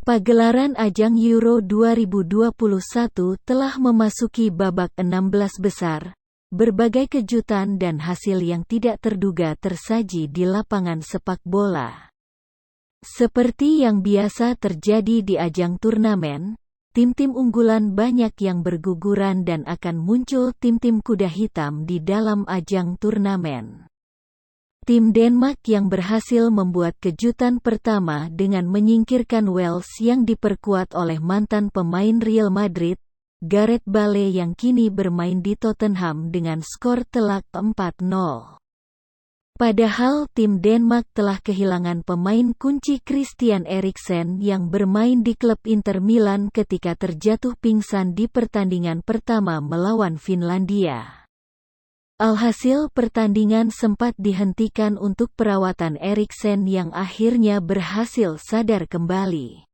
Pagelaran ajang Euro 2021 telah memasuki babak 16 besar. Berbagai kejutan dan hasil yang tidak terduga tersaji di lapangan sepak bola. Seperti yang biasa terjadi di ajang turnamen, tim-tim unggulan banyak yang berguguran dan akan muncul tim-tim kuda hitam di dalam ajang turnamen. Tim Denmark yang berhasil membuat kejutan pertama dengan menyingkirkan Wales yang diperkuat oleh mantan pemain Real Madrid, Gareth Bale yang kini bermain di Tottenham dengan skor telak 4-0. Padahal tim Denmark telah kehilangan pemain kunci Christian Eriksen yang bermain di klub Inter Milan ketika terjatuh pingsan di pertandingan pertama melawan Finlandia. Alhasil pertandingan sempat dihentikan untuk perawatan Eriksen yang akhirnya berhasil sadar kembali.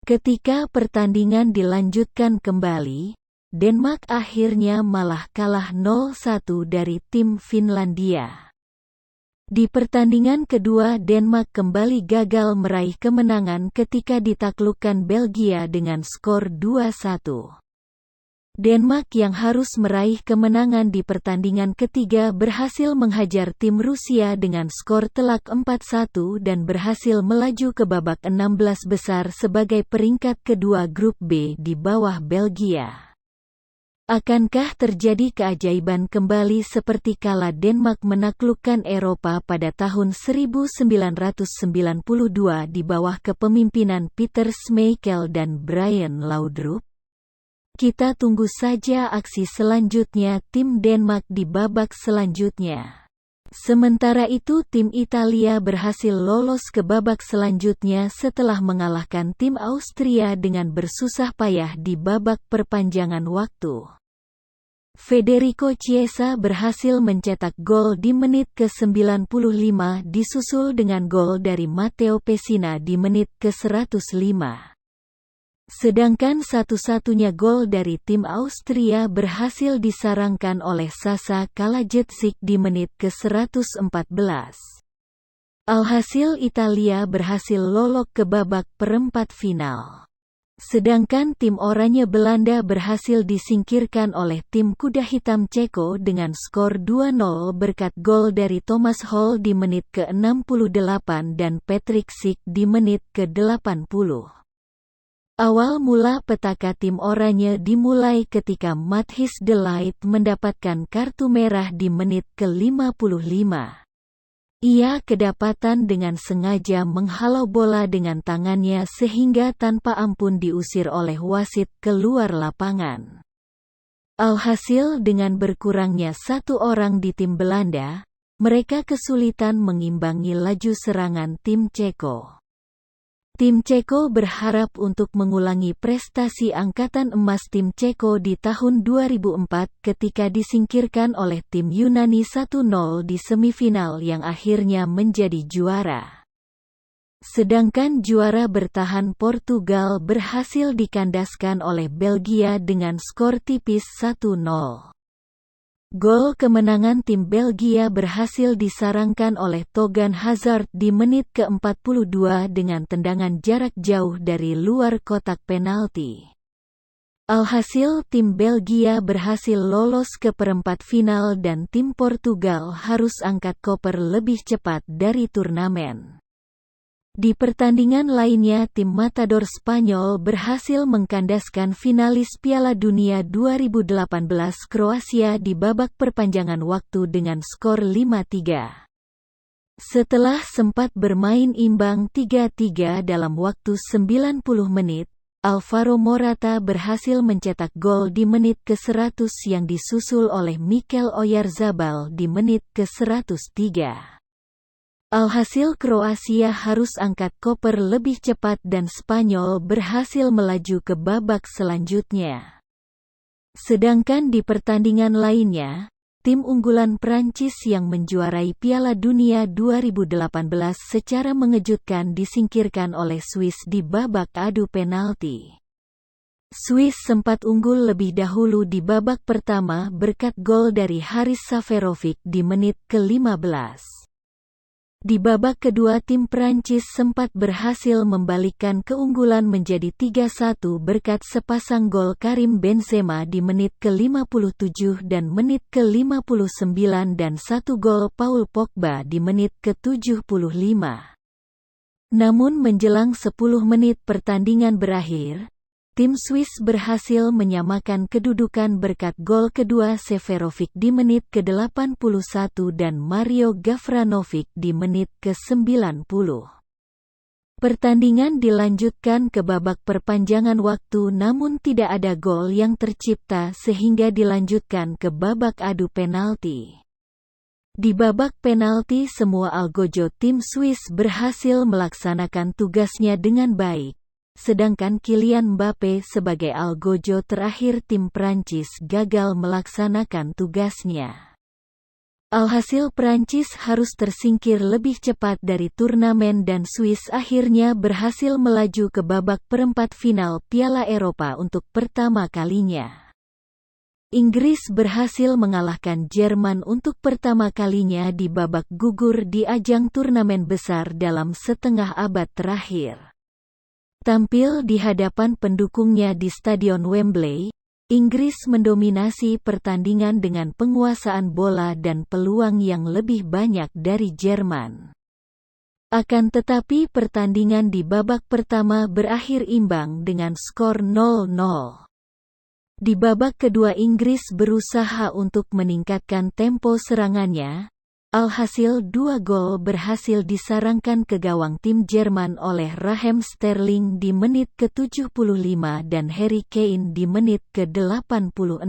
Ketika pertandingan dilanjutkan kembali, Denmark akhirnya malah kalah 0-1 dari tim Finlandia. Di pertandingan kedua Denmark kembali gagal meraih kemenangan ketika ditaklukkan Belgia dengan skor 2-1. Denmark yang harus meraih kemenangan di pertandingan ketiga berhasil menghajar tim Rusia dengan skor telak 4-1 dan berhasil melaju ke babak 16 besar sebagai peringkat kedua grup B di bawah Belgia. Akankah terjadi keajaiban kembali seperti kala Denmark menaklukkan Eropa pada tahun 1992 di bawah kepemimpinan Peter Schmeichel dan Brian Laudrup? Kita tunggu saja aksi selanjutnya tim Denmark di babak selanjutnya. Sementara itu tim Italia berhasil lolos ke babak selanjutnya setelah mengalahkan tim Austria dengan bersusah payah di babak perpanjangan waktu. Federico Chiesa berhasil mencetak gol di menit ke-95 disusul dengan gol dari Matteo Pessina di menit ke-105. Sedangkan satu-satunya gol dari tim Austria berhasil disarangkan oleh Sasa Kalajdzic di menit ke-114. Alhasil Italia berhasil lolos ke babak perempat final. Sedangkan tim oranye Belanda berhasil disingkirkan oleh tim kuda hitam Ceko dengan skor 2-0 berkat gol dari Thomas Hall di menit ke-68 dan Patrick Schick di menit ke-80. Awal mula petaka tim oranye dimulai ketika Matthijs de Ligt mendapatkan kartu merah di menit ke-55. Ia kedapatan dengan sengaja menghalau bola dengan tangannya sehingga tanpa ampun diusir oleh wasit keluar lapangan. Alhasil dengan berkurangnya satu orang di tim Belanda, mereka kesulitan mengimbangi laju serangan tim Ceko. Tim Ceko berharap untuk mengulangi prestasi angkatan emas tim Ceko di tahun 2004 ketika disingkirkan oleh tim Yunani 1-0 di semifinal yang akhirnya menjadi juara. Sedangkan juara bertahan Portugal berhasil dikandaskan oleh Belgia dengan skor tipis 1-0. Gol kemenangan tim Belgia berhasil disarangkan oleh Thorgan Hazard di menit ke-42 dengan tendangan jarak jauh dari luar kotak penalti. Alhasil tim Belgia berhasil lolos ke perempat final dan tim Portugal harus angkat koper lebih cepat dari turnamen. Di pertandingan lainnya tim Matador Spanyol berhasil mengkandaskan finalis Piala Dunia 2018 Kroasia di babak perpanjangan waktu dengan skor 5-3. Setelah sempat bermain imbang 3-3 dalam waktu 90 menit, Alvaro Morata berhasil mencetak gol di menit ke-100 yang disusul oleh Mikel Oyarzabal di menit ke-103. Alhasil Kroasia harus angkat koper lebih cepat dan Spanyol berhasil melaju ke babak selanjutnya. Sedangkan di pertandingan lainnya, tim unggulan Prancis yang menjuarai Piala Dunia 2018 secara mengejutkan disingkirkan oleh Swiss di babak adu penalti. Swiss sempat unggul lebih dahulu di babak pertama berkat gol dari Haris Saferovic di menit ke-15. Di babak kedua tim Prancis sempat berhasil membalikkan keunggulan menjadi 3-1 berkat sepasang gol Karim Benzema di menit ke-57 dan menit ke-59 dan satu gol Paul Pogba di menit ke-75. Namun menjelang 10 menit pertandingan berakhir, tim Swiss berhasil menyamakan kedudukan berkat gol kedua Seferovic di menit ke-81 dan Mario Gavranovic di menit ke-90. Pertandingan dilanjutkan ke babak perpanjangan waktu namun tidak ada gol yang tercipta sehingga dilanjutkan ke babak adu penalti. Di babak penalti semua algojo tim Swiss berhasil melaksanakan tugasnya dengan baik. Sedangkan Kylian Mbappe sebagai algojo terakhir tim Prancis gagal melaksanakan tugasnya. Alhasil Prancis harus tersingkir lebih cepat dari turnamen dan Swiss akhirnya berhasil melaju ke babak perempat final Piala Eropa untuk pertama kalinya. Inggris berhasil mengalahkan Jerman untuk pertama kalinya di babak gugur di ajang turnamen besar dalam setengah abad terakhir. Tampil di hadapan pendukungnya di Stadion Wembley, Inggris mendominasi pertandingan dengan penguasaan bola dan peluang yang lebih banyak dari Jerman. Akan tetapi pertandingan di babak pertama berakhir imbang dengan skor 0-0. Di babak kedua Inggris berusaha untuk meningkatkan tempo serangannya. Alhasil 2 gol berhasil disarangkan ke gawang tim Jerman oleh Raheem Sterling di menit ke-75 dan Harry Kane di menit ke-86.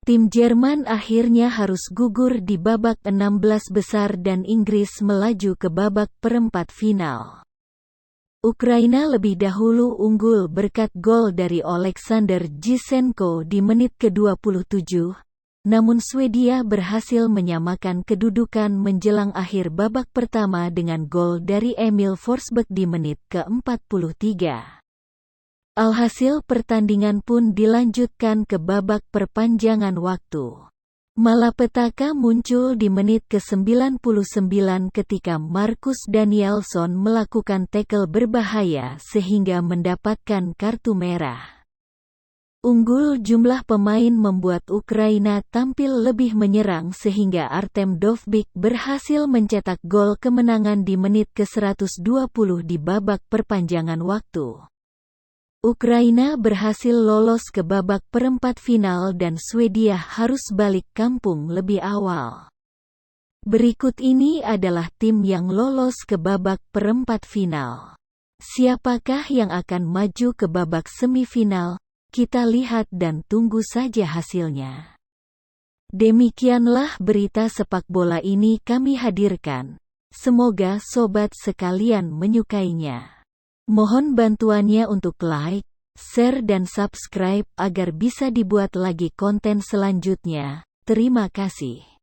Tim Jerman akhirnya harus gugur di babak 16 besar dan Inggris melaju ke babak perempat final. Ukraina lebih dahulu unggul berkat gol dari Oleksandr Zinchenko di menit ke-27. Namun Swedia berhasil menyamakan kedudukan menjelang akhir babak pertama dengan gol dari Emil Forsberg di menit ke-43. Alhasil pertandingan pun dilanjutkan ke babak perpanjangan waktu. Malapetaka muncul di menit ke-99 ketika Marcus Danielsson melakukan tackle berbahaya sehingga mendapatkan kartu merah. Unggul jumlah pemain membuat Ukraina tampil lebih menyerang sehingga Artem Dovbyk berhasil mencetak gol kemenangan di menit ke-120 di babak perpanjangan waktu. Ukraina berhasil lolos ke babak perempat final dan Swedia harus balik kampung lebih awal. Berikut ini adalah tim yang lolos ke babak perempat final. Siapakah yang akan maju ke babak semifinal? Kita lihat dan tunggu saja hasilnya. Demikianlah berita sepak bola ini kami hadirkan. Semoga sobat sekalian menyukainya. Mohon bantuannya untuk like, share dan subscribe agar bisa dibuat lagi konten selanjutnya. Terima kasih.